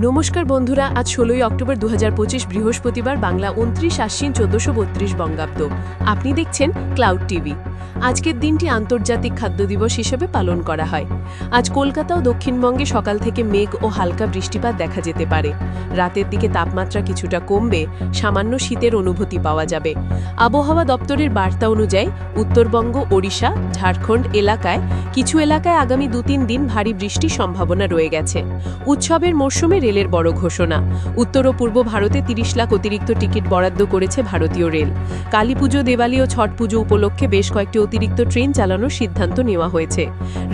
নমস্কার বন্ধুরা, আজ 16ই অক্টোবর 2025 বৃহস্পতিবার, বাংলা 29 আশ্বিন 1432 বঙ্গাব্দ। আপনি দেখছেন ক্লাউড টিভি। আজকের দিনটি আন্তর্জাতিক খাদ্য দিবস হিসেবে পালন করা হয়। আজ কলকাতা ও দক্ষিণবঙ্গে সকাল থেকে মেঘ ও হালকা বৃষ্টিপাত দেখা যেতে পারে। রাতের দিকে তাপমাত্রা কিছুটা কমবে, সামান্য শীতের অনুভূতি পাওয়া যাবে। আবহাওয়া দপ্তরের বার্তা অনুযায়ী উত্তরবঙ্গ, ওড়িশা, ঝাড়খণ্ড এলাকায় কিছু এলাকায় আগামী 2-3 দিন ভারী বৃষ্টির সম্ভাবনা রয়ে গেছে। উৎসবের মরশুমে রেলের বড় ঘোষণা। উত্তর ও পূর্ব ভারতে 30 লাখ অতিরিক্ত টিকিট বরাদ্দ করেছে ভারতীয় রেল। কালীপুজো, দেওয়ালি ও ছট পুজো উপলক্ষে বেশ কয়েকটি অতিরিক্ত ট্রেন চালানোর সিদ্ধান্ত নেওয়া হয়েছে।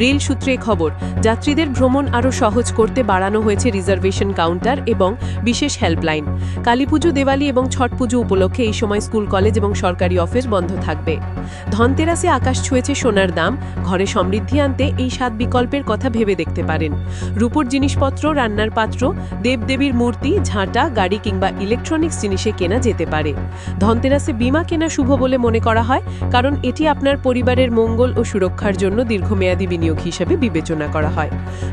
রেল সূত্রে খবর, যাত্রীদের ভ্রমণ আরও সহজ করতে বাড়ানো হয়েছে রিজার্ভেশন কাউন্টার এবং বিশেষ হেল্পলাইন। কালীপুজো, দেওয়ালি এবং ছট পুজো উপলক্ষে এই সময় স্কুল, কলেজ এবং সরকারি অফিস বন্ধ থাকবে। ধনতেরাসে আকাশ ছুঁয়েছে সোনার দাম। ঘরে সমৃদ্ধি আনতে এই 7 বিকল্পের কথা ভেবে দেখতে পারেন। রূপোর জিনিসপত্র, রান্নার পাত্র, দেবদেবীর মূর্তি, ঝাঁটা, গাড়ি কিংবা ইলেকট্রনিক্স জিনিসে কেনা যেতে পারে। ধনতেরাসে বীমা কেনা শুভ বলে মনে করা হয়, কারণ এটি আপনার পরিবারের মঙ্গল ও সুরক্ষার জন্য দীর্ঘমেয়াদী বিনিয়োগ হিসেবে বিবেচনা করা হয়।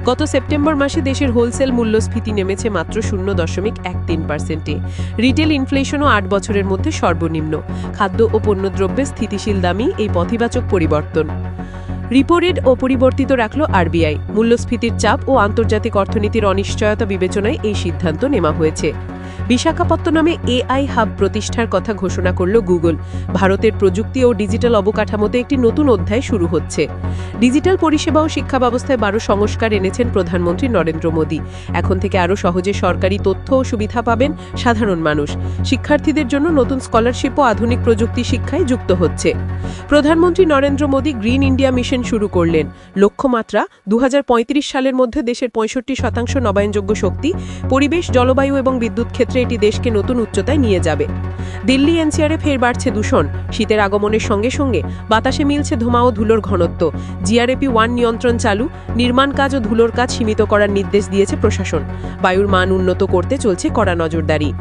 গত সেপ্টেম্বর মাসে দেশের হোলসেল মূল্যস্ফীতি নেমেছে মাত্র 0.13%। রিটেল ইনফ্লেশনও 8 বছরের মধ্যে সর্বনিম্ন। খাদ্য ও পণ্যদ্রব্যের স্থিতিশীল দামই এই পথিবাচক পরিবর্তন। রিপো রেট অপরিবর্তিত রাখল আরবিআই। মূল্যস্ফীতির চাপ ও আন্তর্জাতিক অর্থনীতির অনিশ্চয়তা বিবেচনায় এই সিদ্ধান্ত নেওয়া হয়েছে। বিশাখাপত্তনমে এআই হাব প্রতিষ্ঠার কথা ঘোষণা করল গুগল। ভারতের প্রযুক্তি ও ডিজিটাল অবকাঠামোতে একটি নতুন অধ্যায় শুরু হচ্ছে। ডিজিটাল পরিষেবা ও শিক্ষা ব্যবস্থায় 12 সংস্কার এনেছেন প্রধানমন্ত্রী নরেন্দ্র মোদী। এখন থেকে আরও সহজে সরকারি তথ্য ও সুবিধা পাবেন সাধারণ মানুষ। শিক্ষার্থীদের জন্য নতুন স্কলারশিপ ও আধুনিক প্রযুক্তি শিক্ষায় যুক্ত হচ্ছে। প্রধানমন্ত্রী Narendra Modi green India mission শুরু করলেন। লক্ষ্যমাত্রা 2035 সালের মধ্যে দেশের 65% নবায়নযোগ্য শক্তি, পরিবেশ, জলবায়ু এবং বিদ্যুৎ ক্ষেত্রে এটি দেশকে নতুন উচ্চতায় নিয়ে যাবে। দিল্লি এনসিআরে ফের বাড়ছে দূষণ। শীতের আগমনের সঙ্গে সঙ্গে বাতাসে মিলছে ধোঁয়া ও ধুলোর ঘনত্ব। জিআরএপি 1 নিয়ন্ত্রণ চালু। নির্মাণ কাজ ও ধুলোর কাজ সীমিত করার নির্দেশ দিয়েছে প্রশাসন। বায়ুর মান উন্নত করতে চলছে কড়া নজরদারি।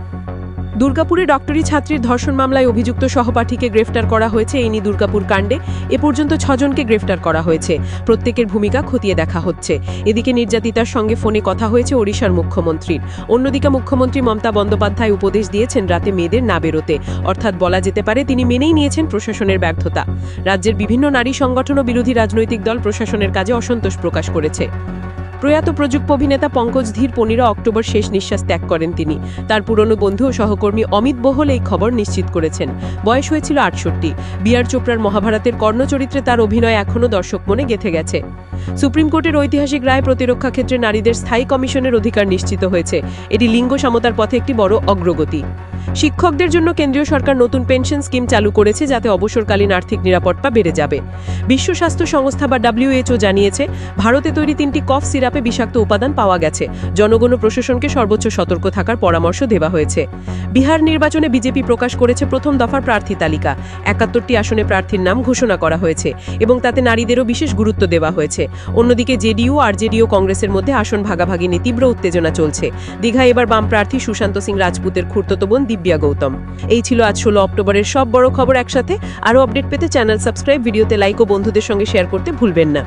দুর্গাপুরে ডক্টরি ছাত্রীর ধর্ষণ মামলায় অভিযুক্ত সহপাঠীকে গ্রেফতার করা হয়েছে। এই নিয়ে দুর্গাপুর কাণ্ডে এ পর্যন্ত 6 জনকে গ্রেফতার করা হয়েছে। প্রত্যেকের ভূমিকা খতিয়ে দেখা হচ্ছে। এদিকে নির্যাতিতার সঙ্গে ফোনে কথা হয়েছে ওড়িশার মুখ্যমন্ত্রীর। অন্যদিকে মুখ্যমন্ত্রী মমতা বন্দ্যোপাধ্যায় উপদেশ দিয়েছেন রাতে মেয়েদের না বেরোতে। অর্থাৎ বলা যেতে পারে তিনি মেনেই নিয়েছেন প্রশাসনের ব্যর্থতা। রাজ্যের বিভিন্ন নারী সংগঠন ও বিরোধী রাজনৈতিক দল প্রশাসনের কাজে অসন্তোষ প্রকাশ করেছে। প্রয়াত প্রযুক্ত অভিনেতা পঙ্কজ ধীর 15 অক্টোবর শেষ নিঃশ্বাস ত্যাগ করেন তিনি। তার পুরনো বন্ধু ও সহকর্মী অমিত বহল এই খবর নিশ্চিত করেছেন। বয়স হয়েছিল 68। বি.আর. চোপড়ার মহাভারতের কর্ণ চরিত্রে তার অভিনয় এখনও দর্শক মনে গেঁথে গেছে। সুপ্রিম কোর্টের ঐতিহাসিক রায় প্রতিরক্ষা ক্ষেত্রে নারীদের স্থায়ী কমিশনের অধিকার নিশ্চিত হয়েছে। এটি লিঙ্গ সমতার পথে একটি বড় অগ্রগতি। শিক্ষকদের জন্য কেন্দ্রীয় সরকার নতুন পেনশন স্কিম চালু করেছে, যাতে অবসরকালীন আর্থিক নিরাপত্তা বেড়ে যাবে। বিশ্ব স্বাস্থ্য সংস্থা বা WHO জানিয়েছে, ভারতে তৈরি 3টি কফ সিরাপে বিষাক্ত উপাদান পাওয়া গেছে। জনগণ ও প্রশাসনকে সর্বোচ্চ সতর্ক থাকার পরামর্শ দেওয়া হয়েছে। বিহার নির্বাচনে বিজেপি প্রকাশ করেছে প্রথম দফার প্রার্থী তালিকা। 71টি আসনে প্রার্থীর নাম ঘোষণা করা হয়েছে এবং তাতে নারীদেরও বিশেষ গুরুত্ব দেওয়া হয়েছে। অন্যদিকে জেডিইউ, আরজেডি ও কংগ্রেসের মধ্যে আসন ভাগাভাগি নিয়ে তীব্র উত্তেজনা চলছে। দীঘায় এবার বাম প্রার্থী সুশান্ত সিং রাজপুতের খুড়তুতো বোন দিব্যা গৌতম। এই ছিল আজ 16 অক্টোবরের সব বড় খবর একসাথে। আরও আপডেট পেতে চ্যানেল সাবস্ক্রাইব, ভিডিওতে লাইক ও বন্ধুদের সঙ্গে শেয়ার করতে ভুলবেন না।